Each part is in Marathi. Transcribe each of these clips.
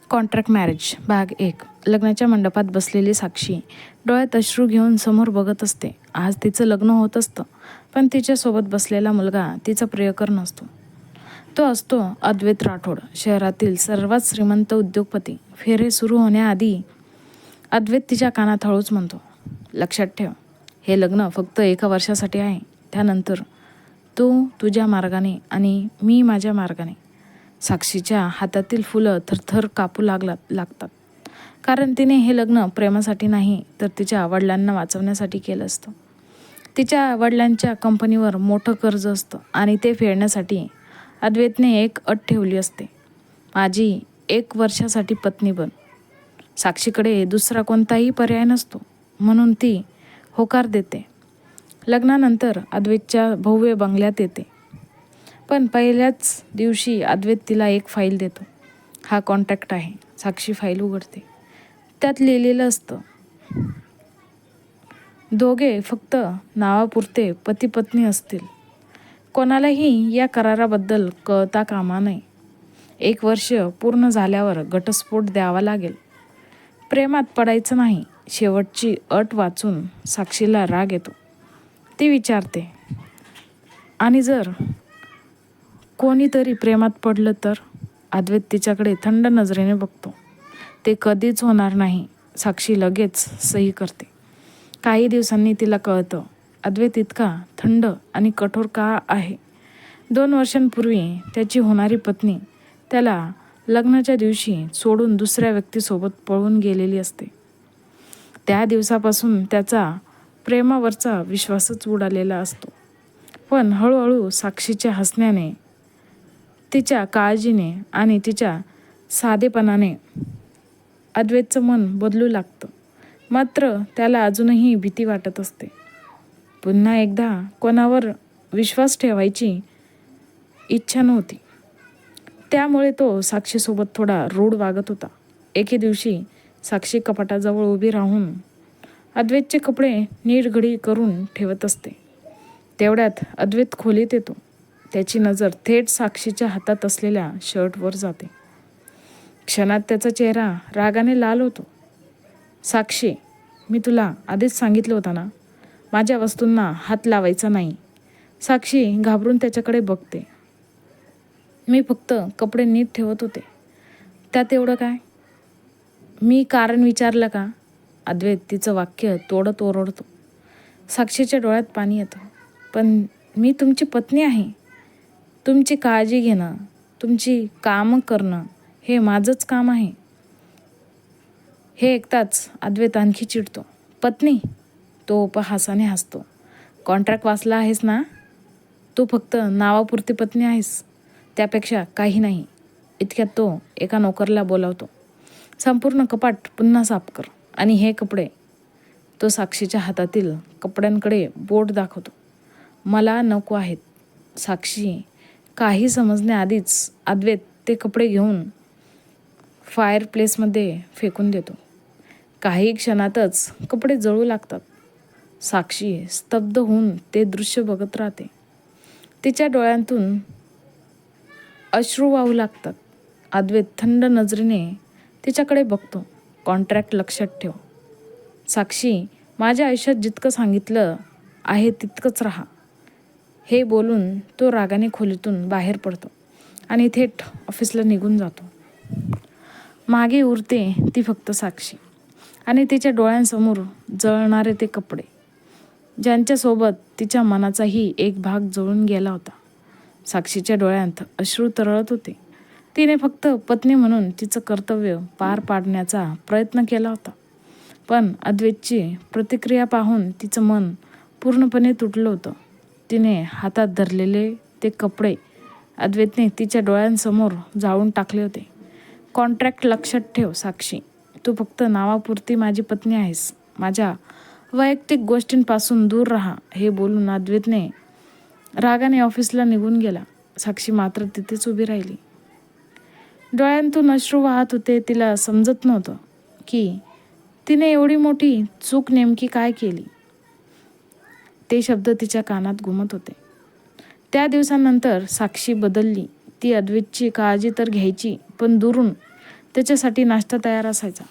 कॉन्ट्रॅक्ट मॅरेज भाग 1. लग्नाच्या मंडपात बसलेली साक्षी डोळ्यात अश्रू घेऊन समोर बघत असते. आज तिचं लग्न होत असतं, पण तिच्यासोबत बसलेला मुलगा तिचा प्रियकर नसतो. तो असतो अद्वैत राठोड, शहरातील सर्वात श्रीमंत उद्योगपती. फेरे सुरू होण्याआधी अद्वैत तिच्या कानात हळूच म्हणतो, लक्षात ठेव, हे लग्न फक्त 1 वर्षासाठी आहे. त्यानंतर तू तुझ्या मार्गाने आणि मी माझ्या मार्गाने. साक्षीच्या हातातील फुलं थरथर कापू लागतात. कारण तिने हे लग्न प्रेमासाठी नाही, तर तिच्या वडिलांना वाचवण्यासाठी केलं असतं. तिच्या वडिलांच्या कंपनीवर मोठं कर्ज असतं आणि ते फेडण्यासाठी अद्वैतने एक अट ठेवली असते, माझी 1 वर्षासाठी पत्नी बन. साक्षीकडे दुसरा कोणताही पर्याय नसतो, म्हणून ती होकार देते. लग्नानंतर अद्वैतच्या भव्य बंगल्यात येते. पण पहिल्याच दिवशी अद्वैत तिला एक फाईल देतो. हा कॉन्ट्रॅक्ट आहे. साक्षी फाईल उघडते. त्यात लिहिलेलं असतं, दोघे फक्त नावापुरते पती पत्नी असतील. कोणालाही या कराराबद्दल कळता कामा नये. 1 वर्ष पूर्ण झाल्यावर घटस्फोट द्यावा लागेल. प्रेमात पडायचं नाही. शेवटची अट वाचून साक्षीला राग येतो. ती विचारते, आणि जर कोणीतरी प्रेमात पडलं तर? अद्वैत तिच्याकडे थंड नजरेने बघतो. ते कधीच होणार नाही. साक्षी लगेच सही करते. काही दिवसांनी तिला कळतं, अद्वैत इतका थंड आणि कठोर का आहे. 2 वर्षांपूर्वी त्याची होणारी पत्नी त्याला लग्नाच्या दिवशी सोडून दुसऱ्या व्यक्तीसोबत पळून गेलेली असते. त्या दिवसापासून त्याचा प्रेमावरचा विश्वासच उडालेला असतो. पण हळूहळू साक्षीच्या हसण्याने, तिच्या काळजीने आणि तिच्या साधेपणाने अद्वैतचं मन बदलू लागतं. मात्र त्याला अजूनही भीती वाटत असते. पुन्हा एकदा कोणावर विश्वास ठेवायची इच्छा नव्हती. त्यामुळे तो साक्षीसोबत थोडा रूढ वागत होता. एके दिवशी साक्षी कपाटाजवळ उभी राहून अद्वैतचे कपडे नीटघडी करून ठेवत असते. तेवढ्यात अद्वैत खोलीत येतो. त्याची नजर थेट साक्षीच्या हातात असलेल्या शर्टवर जाते. क्षणात त्याचा चेहरा रागाने लाल होतो. साक्षी, मी तुला आधीच सांगितलं होतं ना, माझ्या वस्तूंना हात लावायचा नाही. साक्षी घाबरून त्याच्याकडे बघते. मी फक्त कपडे नीट ठेवत होते, त्यात एवढं काय? मी कारण विचारलं का? अद्वैत तिचं वाक्य तोडत ओरडतो. साक्षीच्या डोळ्यात पाणी येतं. पण मी तुमची पत्नी आहे. तुमची काळजी घेणं, तुमची कामं करणं हे माझंच काम आहे. हे ऐकताच अद्वैत आणखी चिडतो. पत्नी? तो उपहासाने हसतो. कॉन्ट्रॅक्ट वाचला आहेस ना? तू फक्त नावापुरती पत्नी आहेस, त्यापेक्षा काही नाही. इतक्यात तो एका नोकरला बोलावतो. संपूर्ण कपाट पुन्हा साफ कर आणि हे कपडे. तो साक्षीच्या हातातील कपड्यांकडे बोट दाखवतो. मला नको आहेत. साक्षी काही समजण्याआधीच अद्वैत ते कपडे घेऊन फायरप्लेसमध्ये फेकून देतो. काही क्षणातच कपडे जळू लागतात. साक्षी स्तब्ध होऊन ते दृश्य बघत राहते. तिच्या डोळ्यांतून अश्रू वाहू लागतात. अद्वैत थंड नजरेने तिच्याकडे बघतो. कॉन्ट्रॅक्ट लक्षात ठेव. साक्षी, माझ्या आयुष्यात जितकं सांगितलं आहे तितकंच राहा. हे बोलून तो रागाने खोलीतून बाहेर पडतो आणि थेट ऑफिसला निघून जातो. मागे उरते ती फक्त साक्षी आणि तिच्या डोळ्यांसमोर जळणारे ते कपडे, ज्यांच्यासोबत तिच्या मनाचाही एक भाग जळून गेला होता. साक्षीच्या डोळ्यात अश्रू तरळत होते. तिने फक्त पत्नी म्हणून तिचं कर्तव्य पार पाडण्याचा प्रयत्न केला होता. पण अद्वैतची प्रतिक्रिया पाहून तिचं मन पूर्णपणे तुटलं होतं. तिने हातात धरलेले ते कपडे अद्वैतने तिच्या डोळ्यांसमोर जाळून टाकले होते. कॉन्ट्रॅक्ट लक्षात ठेव साक्षी, तू फक्त नावापुरती माझी पत्नी आहेस. माझ्या वैयक्तिक गोष्टींपासून दूर राहा. हे बोलून अद्वैतने रागाने ऑफिसला निघून गेला. साक्षी मात्र तिथेच उभी राहिली. डोळ्यांतून अश्रू वाहत होते. तिला समजत नव्हतं की तिने एवढी मोठी चूक नेमकी काय केली. ते शब्द तिच्या कानात घुमत होते. त्या दिवसानंतर साक्षी बदलली. ती अद्वैतची काळजी तर घ्यायची, पण दुरून त्याच्यासाठी नाश्ता तयार असायचा,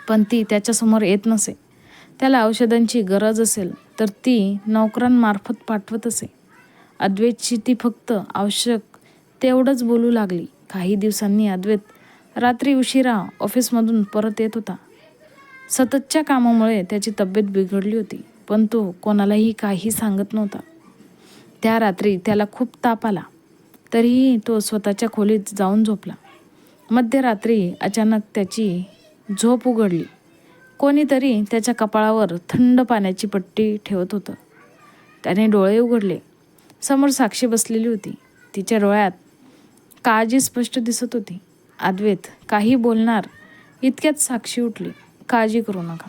पण ती त्याच्यासमोर येत नसे. त्याला औषधांची गरज असेल तर ती नोकरांमार्फत पाठवत असे. अद्वैतशी ती फक्त आवश्यक तेवढंच बोलू लागली. काही दिवसांनी अद्वैत रात्री उशिरा ऑफिसमधून परत येत होता. सततच्या कामामुळे त्याची तब्येत बिघडली होती, पण तो कोणालाही काही सांगत नव्हता. त्या रात्री त्याला खूप ताप आला, तरीही तो स्वतःच्या खोलीत जाऊन झोपला. मध्यरात्री अचानक त्याची झोप उघडली. कोणीतरी त्याच्या कपाळावर थंड पाण्याची पट्टी ठेवत होतं. त्याने डोळे उघडले. समोर साक्षी बसलेली होती. तिच्या डोळ्यात काळजी स्पष्ट दिसत होती. अद्वैत काही बोलणार इतक्यात साक्षी उठली. काळजी करू नका,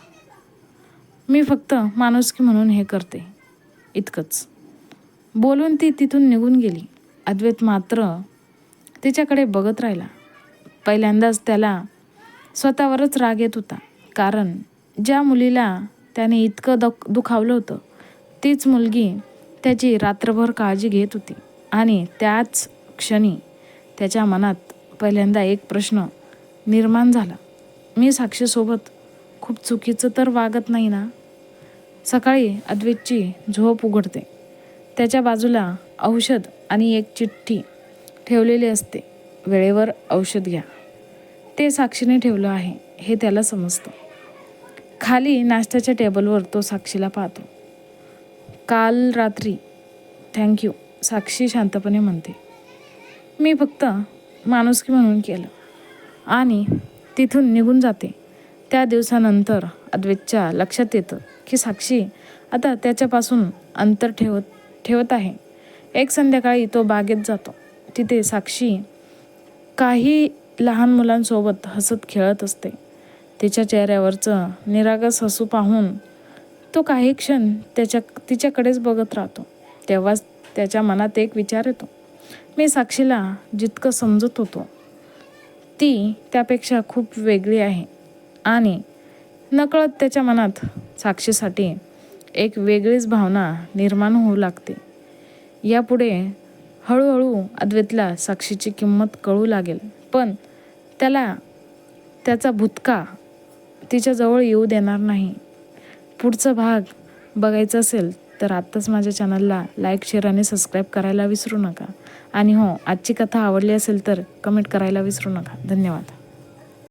मी फक्त माणुसकी म्हणून हे करते, इतकंच बोलून ती तिथून निघून गेली. अद्वैत मात्र तिच्याकडे बघत राहिला. पहिल्यांदाच त्याला स्वतःवरच राग येत होता, कारण ज्या मुलीला त्याने इतकं दुखावलं होतं तीच मुलगी त्याची रात्रभर काळजी घेत होती. आणि त्याच क्षणी त्याच्या मनात पहिल्यांदा एक प्रश्न निर्माण झाला, मी साक्षीसोबत खूप चुकीचं तर वागत नाही ना? सकाळी अद्वैतची झोप उघडते. त्याच्या बाजूला औषध आणि एक चिठ्ठी ठेवलेली असते. वेळेवर औषध घ्या. ते साक्षीने ठेवलं आहे हे त्याला समजतं. खाली नाश्त्याच्या टेबलवर तो साक्षीला पाहतो. काल रात्री थँक्यू, साक्षी शांतपणे म्हणते. मी फक्त माणुसकी म्हणून केलं, आणि तिथून निघून जाते. त्या दिवसानंतर अद्वैतच्या लक्षात येतं की साक्षी आता त्याच्यापासून अंतर ठेवत आहे. एक संध्याकाळी तो बागेत जातो. तिथे साक्षी काही लहान मुलांसोबत हसत खेळत असते. तिच्या चेहऱ्यावरचं निरागस हसू पाहून तो काही क्षण तिच्याकडेच बघत राहतो. तेव्हाच त्याच्या मनात एक विचार येतो, मी साक्षीला जितकं समजत होतो ती त्यापेक्षा खूप वेगळी आहे. आणि नकळत त्याच्या मनात साक्षीसाठी एक वेगळीच भावना निर्माण होऊ लागते. यापुढे हळूहळू अद्वैतला साक्षीची किंमत कळू लागेल, पण त्याला त्याचा भूतकाळ तिच्याजवळ येऊ देणार नाही. पुढचा भाग बघायचा असेल तर आत्ताच माझ्या चॅनलला लाईक, शेअर आणि सबस्क्राईब करायला विसरू नका. आणि हो, आजची कथा आवडली असेल तर कमेंट करायला विसरू नका. धन्यवाद.